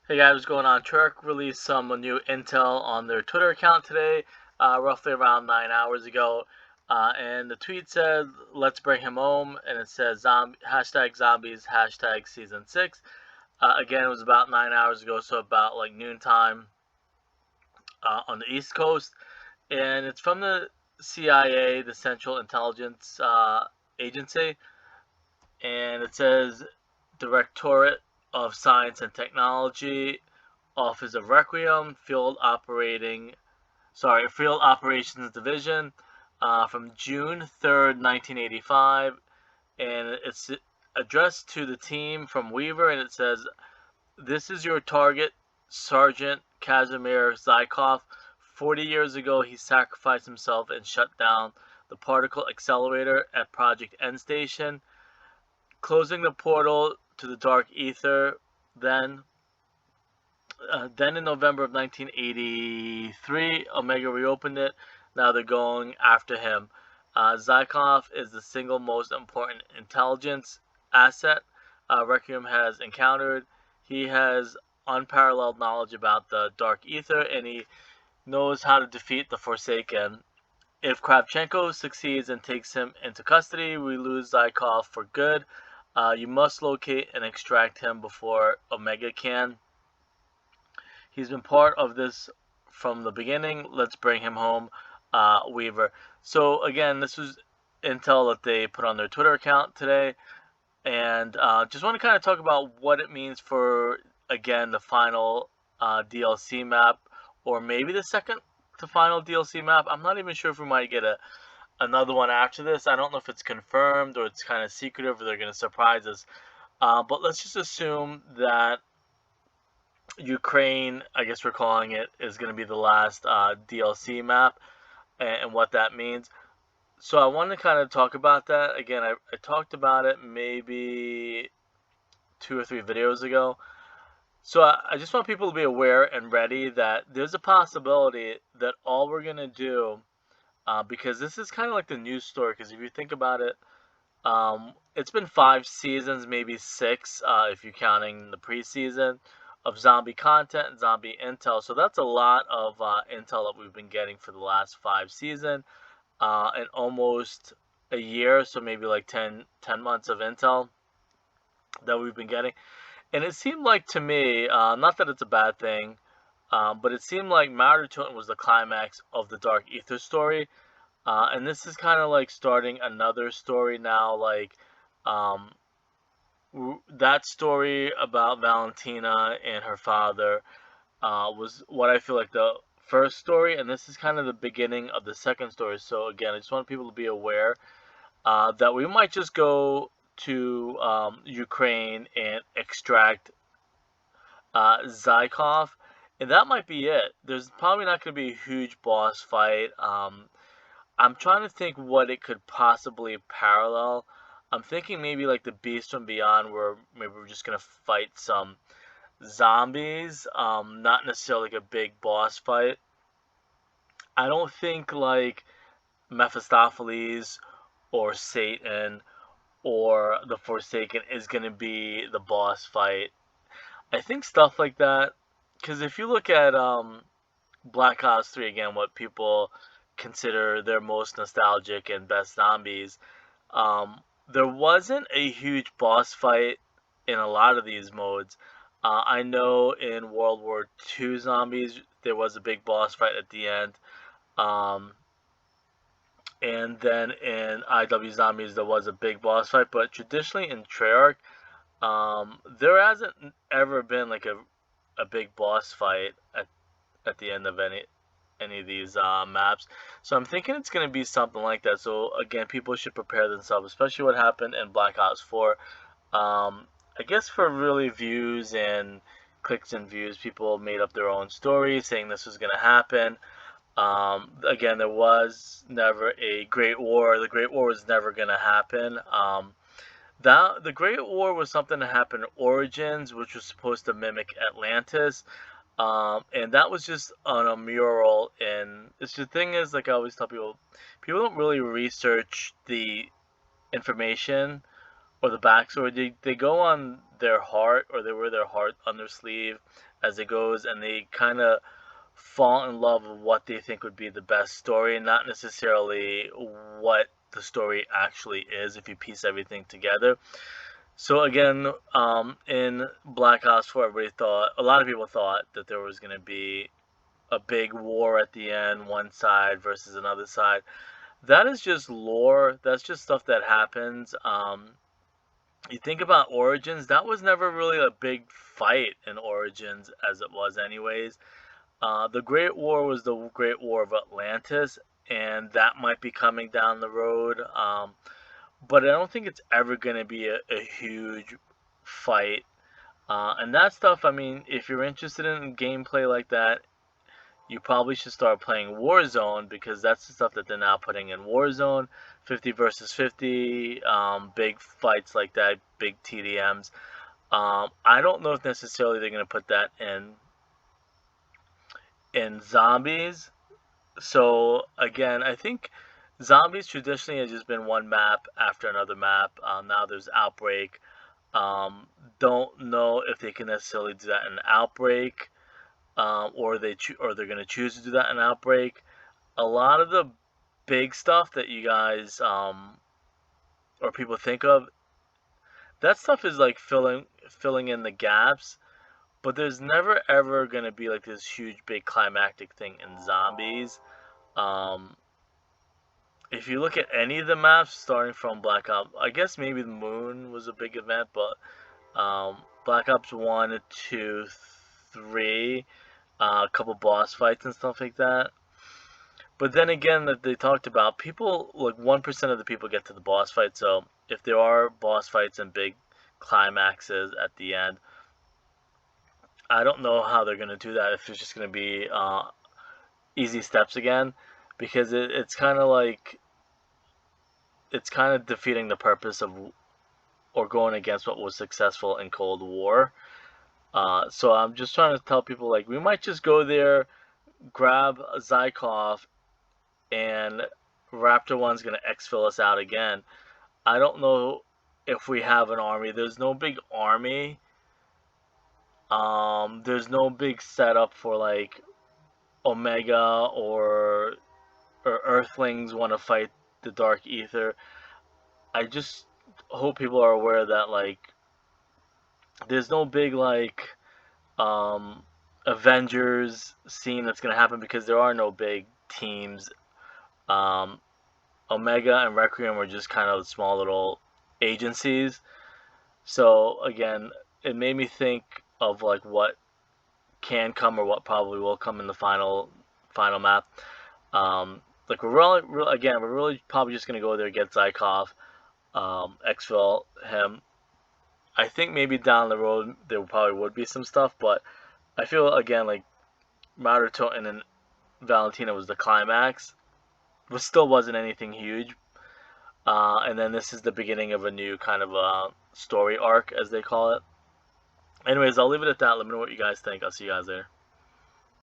Hey guys, what's going on? Treyarch released some new intel on their Twitter account today, roughly around 9 hours ago. And the tweet said, "Let's bring him home," and it says hashtag zombies, hashtag season 6. Again, it was about 9 hours ago, so about like noontime on the East Coast. And it's from the CIA, the Central Intelligence Agency. And it says, Directorate of Science and Technology, Office of Requiem, Field Operations Division, from June 3rd, 1985, and it's addressed to the team from Weaver, and it says, "This is your target, Sergeant Casimir Zykov. 40 years ago, he sacrificed himself and shut down the particle accelerator at Project N Station, closing the portal to the dark ether. Then in November of 1983, Omega reopened it. Now they're going after him. Zykov is the single most important intelligence asset Requiem has encountered. He has unparalleled knowledge about the Dark Ether, and he knows how to defeat the Forsaken. If Kravchenko succeeds and takes him into custody, we lose Zykov for good. You must locate and extract him before Omega can. He's been part of this from the beginning. Let's bring him home, Weaver." So again, this was intel that they put on their Twitter account today, and just want to kind of talk about what it means for, again, the final DLC map, or maybe the second to final DLC map. I'm not even sure if we might get another one after this. I don't know if it's confirmed or it's kind of secretive or they're going to surprise us. But let's just assume that Ukraine, I guess we're calling it, is going to be the last DLC map, and what that means. So I want to kind of talk about that. Again, I talked about it maybe 2 or 3 videos ago. So I just want people to be aware and ready that there's a possibility that all we're going to do, because this is kind of like the news story, because if you think about it, it's been 5 seasons, maybe 6, if you're counting the preseason, of zombie content and zombie intel. So that's a lot of intel that we've been getting for the last 5 seasons, and almost a year, so maybe like 10 months of intel that we've been getting. And it seemed like to me, not that it's a bad thing, but it seemed like Martyr was the climax of the Dark Ether story. And this is kind of like starting another story now, like um, that story about Valentina and her father was what I feel like the first story, and this is kind of the beginning of the second story. So again, I just want people to be aware that we might just go to Ukraine and extract Zykov, and that might be it. There's probably not going to be a huge boss fight. I'm trying to think what it could possibly parallel. I'm thinking maybe like the Beast from Beyond, where maybe we're just gonna fight some zombies. Not necessarily like a big boss fight. I don't think like Mephistopheles or Satan or the Forsaken is gonna be the boss fight. I think stuff like that, because if you look at Black Ops 3, again, what people consider their most nostalgic and best zombies, there wasn't a huge boss fight in a lot of these modes. I know in World War II zombies there was a big boss fight at the end, um, and then in IW zombies there was a big boss fight. But traditionally in Treyarch, there hasn't ever been like a big boss fight at the end of any of these maps. So I'm thinking it's going to be something like that. So again, people should prepare themselves, especially what happened in Black Ops 4. I guess for really views and clicks and views, people made up their own stories saying this was going to happen. Again, there was never a Great War. The Great War was never going to happen. The Great War was something that happened in Origins, which was supposed to mimic Atlantis. And that was just on a mural. And it's the thing is, like I always tell people, people don't really research the information or the backstory. They go on their heart, or they wear their heart on their sleeve as it goes, and they kind of fall in love with what they think would be the best story, not necessarily what the story actually is if you piece everything together. So again, in Black Ops 4, a lot of people thought that there was going to be a big war at the end, one side versus another side. That is just lore. That's just stuff that happens. You think about Origins, that was never really a big fight in Origins as it was anyways. The Great War was the Great War of Atlantis, and that might be coming down the road. But I don't think it's ever going to be a huge fight. And that stuff, I mean, if you're interested in gameplay like that, you probably should start playing Warzone, because that's the stuff that they're now putting in Warzone. 50 versus 50, big fights like that, big TDMs. I don't know if necessarily they're going to put that in Zombies. So again, I think Zombies traditionally has just been one map after another map. Now there's Outbreak. Don't know if they can necessarily do that in Outbreak, or they're going to choose to do that in Outbreak. A lot of the big stuff that you guys or people think of, that stuff is like filling in the gaps. But there's never ever going to be like this huge big climactic thing in Zombies. Um, if you look at any of the maps, starting from Black Ops, I guess maybe the Moon was a big event, but Black Ops 1, 2, 3, a couple boss fights and stuff like that. But then again, that they talked about, people, like 1% of the people get to the boss fight. So if there are boss fights and big climaxes at the end, I don't know how they're going to do that, if it's just going to be easy steps again, because it's kind of like, it's kind of defeating the purpose of, or going against what was successful in Cold War. So I'm just trying to tell people, like, we might just go there, grab a Zykov, and Raptor 1's going to exfil us out again. I don't know if we have an army. There's no big army. There's no big setup for like Omega or Earthlings want to fight the Dark Ether. I just hope people are aware that like there's no big like Avengers scene that's gonna happen, because there are no big teams. Um, Omega and Requiem are just kind of small little agencies. So again, it made me think of like what can come or what probably will come in the final map. Like we're really probably just gonna go there, get Zykov, exfil him. I think maybe down the road there probably would be some stuff, but I feel again like Router Toten and Valentina was the climax, but still wasn't anything huge. And then this is the beginning of a new kind of story arc, as they call it. Anyways, I'll leave it at that. Let me know what you guys think. I'll see you guys there.